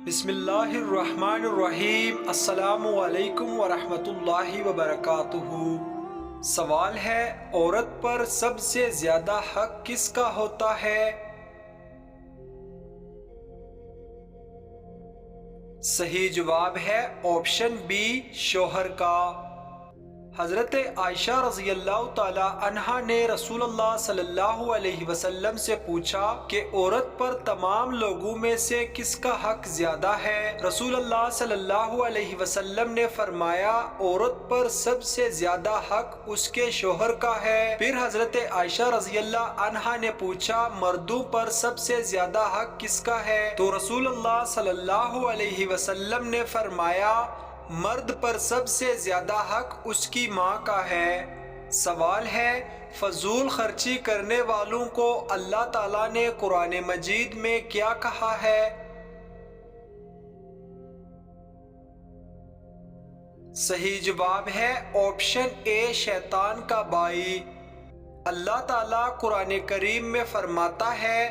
بسم اللہ الرحمن الرحیم۔ السلام علیکم ورحمۃ اللہ وبرکاتہ۔ سوال ہے، عورت پر سب سے زیادہ حق کس کا ہوتا ہے؟ صحیح جواب ہے آپشن بی، شوہر کا۔ حضرت عائشہ رضی اللہ تعالی عنہا نے رسول اللہ صلی اللہ علیہ وسلم سے پوچھا کہ عورت پر تمام لوگوں میں سے کس کا حق زیادہ ہے؟ رسول اللہ صلی اللہ علیہ وسلم نے فرمایا، عورت پر سب سے زیادہ حق اس کے شوہر کا ہے۔ پھر حضرت عائشہ رضی اللہ عنہا نے پوچھا، مردوں پر سب سے زیادہ حق کس کا ہے؟ تو رسول اللہ صلی اللہ علیہ وسلم نے فرمایا، مرد پر سب سے زیادہ حق اس کی ماں کا ہے۔ سوال ہے، فضول خرچی کرنے والوں کو اللہ تعالیٰ نے قرآن مجید میں کیا کہا ہے؟ صحیح جواب ہے آپشن اے، شیطان کا بھائی۔ اللہ تعالیٰ قرآن کریم میں فرماتا ہے،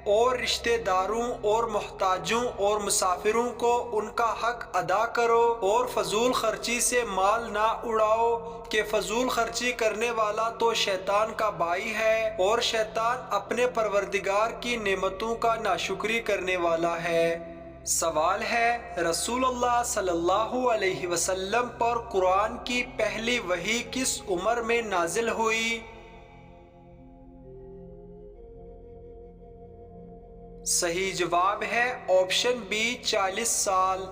اور رشتہ داروں اور محتاجوں اور مسافروں کو ان کا حق ادا کرو اور فضول خرچی سے مال نہ اڑاؤ، کہ فضول خرچی کرنے والا تو شیطان کا بھائی ہے اور شیطان اپنے پروردگار کی نعمتوں کا ناشکری کرنے والا ہے۔ سوال ہے، رسول اللہ صلی اللہ علیہ وسلم پر قرآن کی پہلی وحی کس عمر میں نازل ہوئی؟ صحیح جواب ہے آپشن بی، 40 سال۔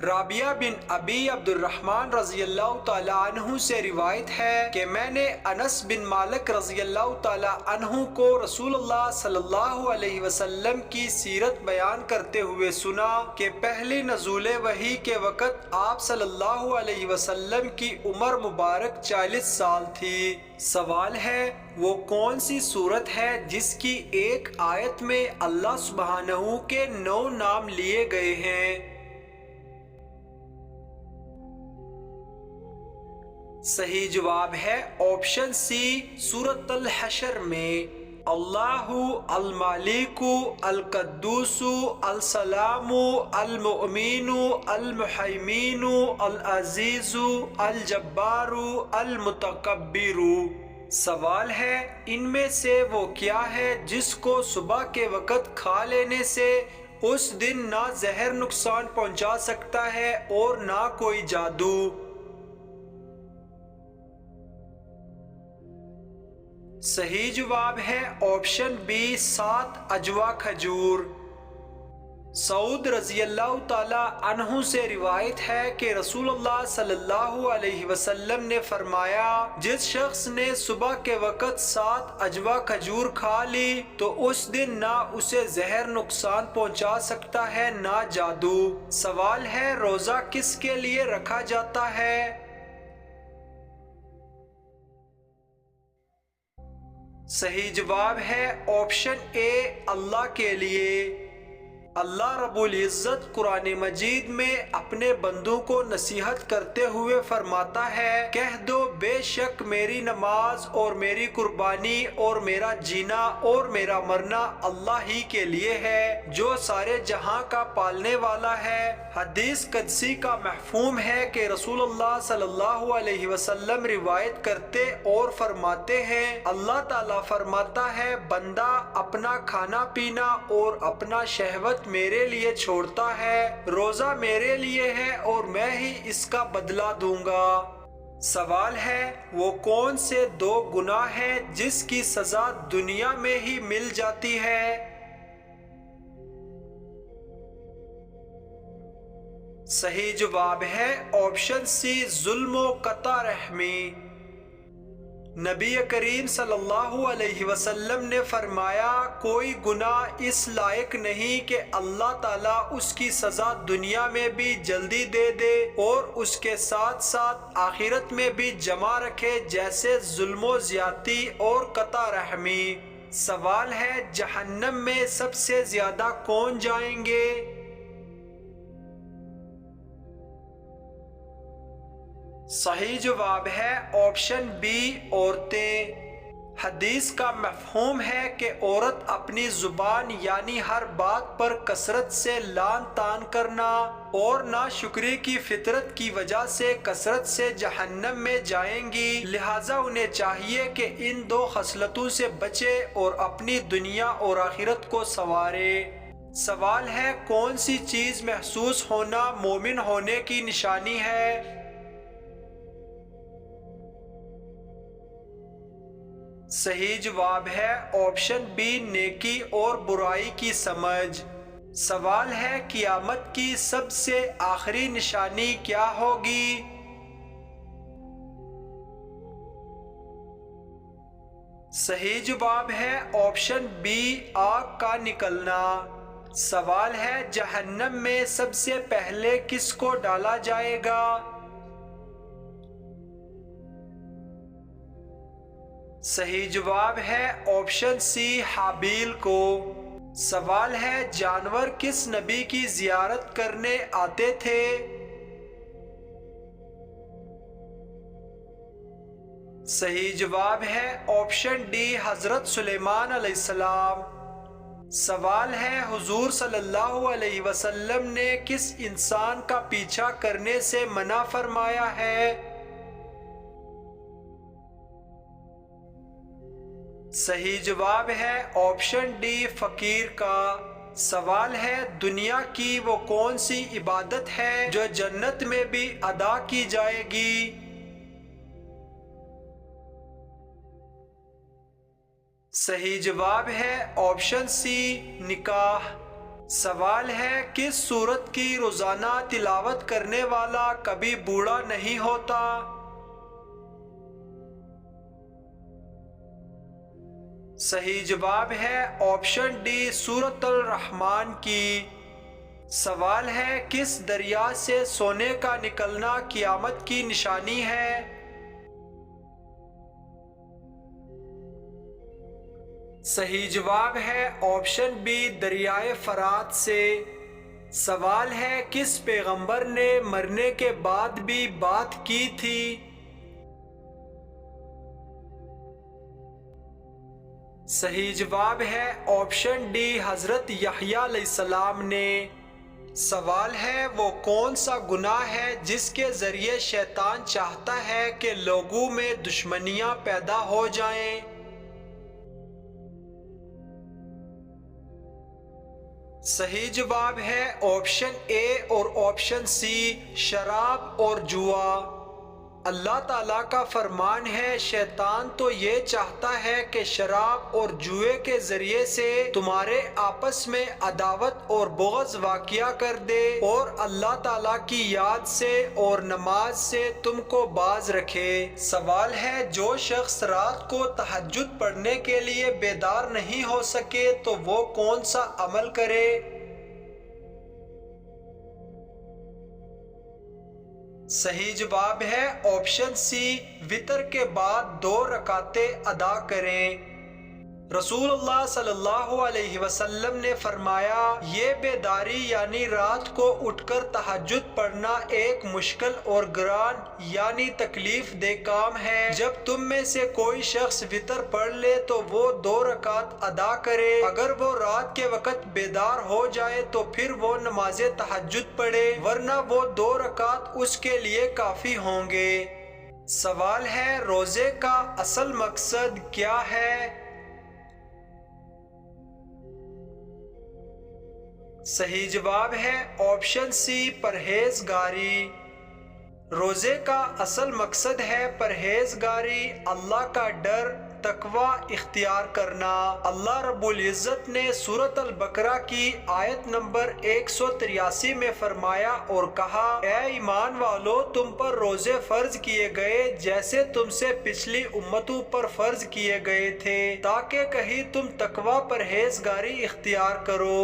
رابعہ بن ابی عبد الرحمن رضی اللہ تعالی عنہ سے روایت ہے کہ میں نے انس بن مالک رضی اللہ تعالی عنہ کو رسول اللہ صلی اللہ علیہ وسلم کی سیرت بیان کرتے ہوئے سنا کہ پہلی نزول وحی کے وقت آپ صلی اللہ علیہ وسلم کی عمر مبارک 40 سال تھی۔ سوال ہے، وہ کون سی سورت ہے جس کی ایک آیت میں اللہ سبحانہ کے 9 نام لیے گئے ہیں؟ صحیح جواب ہے آپشن سی، سورۃ الحشر میں۔ اللہ المالک القدوس السلام المؤمن المحیمن العزیز الجبار المتکبر۔ سوال ہے، ان میں سے وہ کیا ہے جس کو صبح کے وقت کھا لینے سے اس دن نہ زہر نقصان پہنچا سکتا ہے اور نہ کوئی جادو؟ صحیح جواب ہے آپشن بی، 7 اجوا کھجور۔ سعود رضی اللہ تعالی عنہ سے روایت ہے کہ رسول اللہ صلی اللہ علیہ وسلم نے فرمایا، جس شخص نے صبح کے وقت 7 اجوا کھجور کھا لی تو اس دن نہ اسے زہر نقصان پہنچا سکتا ہے نہ جادو۔ سوال ہے، روزہ کس کے لیے رکھا جاتا ہے؟ صحیح جواب ہے آپشن اے، اللہ کے لیے۔ اللہ رب العزت قرآن مجید میں اپنے بندوں کو نصیحت کرتے ہوئے فرماتا ہے، کہہ دو بے شک میری نماز اور میری قربانی اور میرا جینا اور میرا مرنا اللہ ہی کے لیے ہے، جو سارے جہاں کا پالنے والا ہے۔ حدیث قدسی کا مفہوم ہے کہ رسول اللہ صلی اللہ علیہ وسلم روایت کرتے اور فرماتے ہیں، اللہ تعالیٰ فرماتا ہے، بندہ اپنا کھانا پینا اور اپنا شہوت میرے لیے چھوڑتا ہے، روزہ میرے لیے ہے اور میں ہی اس کا بدلہ دوں گا۔ سوال ہے، وہ کون سے 2 گناہ ہیں جس کی سزا دنیا میں ہی مل جاتی ہے؟ صحیح جواب ہے آپشن سی، ظلم و قطع رحمی۔ نبی کریم صلی اللہ علیہ وسلم نے فرمایا، کوئی گناہ اس لائق نہیں کہ اللہ تعالیٰ اس کی سزا دنیا میں بھی جلدی دے دے اور اس کے ساتھ ساتھ آخرت میں بھی جمع رکھے، جیسے ظلم و زیادتی اور قطع رحمی۔ سوال ہے، جہنم میں سب سے زیادہ کون جائیں گے؟ صحیح جواب ہے آپشن بی، عورتیں۔ حدیث کا مفہوم ہے کہ عورت اپنی زبان یعنی ہر بات پر کثرت سے لان تان کرنا اور ناشکری کی فطرت کی وجہ سے کثرت سے جہنم میں جائیں گی، لہٰذا انہیں چاہیے کہ ان دو خصلتوں سے بچے اور اپنی دنیا اور آخرت کو سنوارے۔ سوال ہے کون سی چیز محسوس ہونا مومن ہونے کی نشانی ہے؟ صحیح جواب ہے آپشن بی، نیکی اور برائی کی سمجھ۔ سوال ہے قیامت کی سب سے آخری نشانی کیا ہوگی؟ صحیح جواب ہے آپشن بی، آگ کا نکلنا۔ سوال ہے جہنم میں سب سے پہلے کس کو ڈالا جائے گا؟ صحیح جواب ہے آپشن سی، حابیل کو۔ سوال ہے جانور کس نبی کی زیارت کرنے آتے تھے؟ صحیح جواب ہے آپشن ڈی، حضرت سلیمان علیہ السلام۔ سوال ہے حضور صلی اللہ علیہ وسلم نے کس انسان کا پیچھا کرنے سے منع فرمایا ہے؟ صحیح جواب ہے آپشن ڈی، فقیر کا۔ سوال ہے دنیا کی وہ کون سی عبادت ہے جو جنت میں بھی ادا کی جائے گی؟ صحیح جواب ہے آپشن سی، نکاح۔ سوال ہے کس سورت کی روزانہ تلاوت کرنے والا کبھی بوڑھا نہیں ہوتا؟ صحیح جواب ہے آپشن ڈی، سورۃ الرحمن کی۔ سوال ہے کس دریا سے سونے کا نکلنا قیامت کی نشانی ہے؟ صحیح جواب ہے آپشن بی، دریائے فرات سے۔ سوال ہے کس پیغمبر نے مرنے کے بعد بھی بات کی تھی؟ صحیح جواب ہے آپشن ڈی، حضرت یحییٰ علیہ السلام نے۔ سوال ہے وہ کون سا گناہ ہے جس کے ذریعے شیطان چاہتا ہے کہ لوگوں میں دشمنیاں پیدا ہو جائیں؟ صحیح جواب ہے آپشن اے اور آپشن سی، شراب اور جوا۔ اللہ تعالیٰ کا فرمان ہے شیطان تو یہ چاہتا ہے کہ شراب اور جوئے کے ذریعے سے تمہارے آپس میں عداوت اور بغض واقع کر دے اور اللہ تعالیٰ کی یاد سے اور نماز سے تم کو باز رکھے۔ سوال ہے جو شخص رات کو تہجد پڑھنے کے لیے بیدار نہیں ہو سکے تو وہ کون سا عمل کرے؟ صحیح جواب ہے آپشن سی، وتر کے بعد 2 رکعتیں ادا کریں۔ رسول اللہ صلی اللہ علیہ وسلم نے فرمایا یہ بیداری یعنی رات کو اٹھ کر تہجد پڑھنا ایک مشکل اور گران یعنی تکلیف دہ کام ہے۔ جب تم میں سے کوئی شخص وتر پڑھ لے تو وہ 2 رکعت ادا کرے، اگر وہ رات کے وقت بیدار ہو جائے تو پھر وہ نماز تہجد پڑھے، ورنہ وہ 2 رکعت اس کے لیے کافی ہوں گے۔ سوال ہے روزے کا اصل مقصد کیا ہے؟ صحیح جواب ہے آپشن سی، پرہیزگاری۔ روزے کا اصل مقصد ہے پرہیزگاری، اللہ کا ڈر، تقوی اختیار کرنا۔ اللہ رب العزت نے سورۃ البقرہ کی آیت نمبر 183 میں فرمایا اور کہا اے ایمان والو تم پر روزے فرض کیے گئے جیسے تم سے پچھلی امتوں پر فرض کیے گئے تھے تاکہ کہیں تم تقوی پرہیزگاری اختیار کرو۔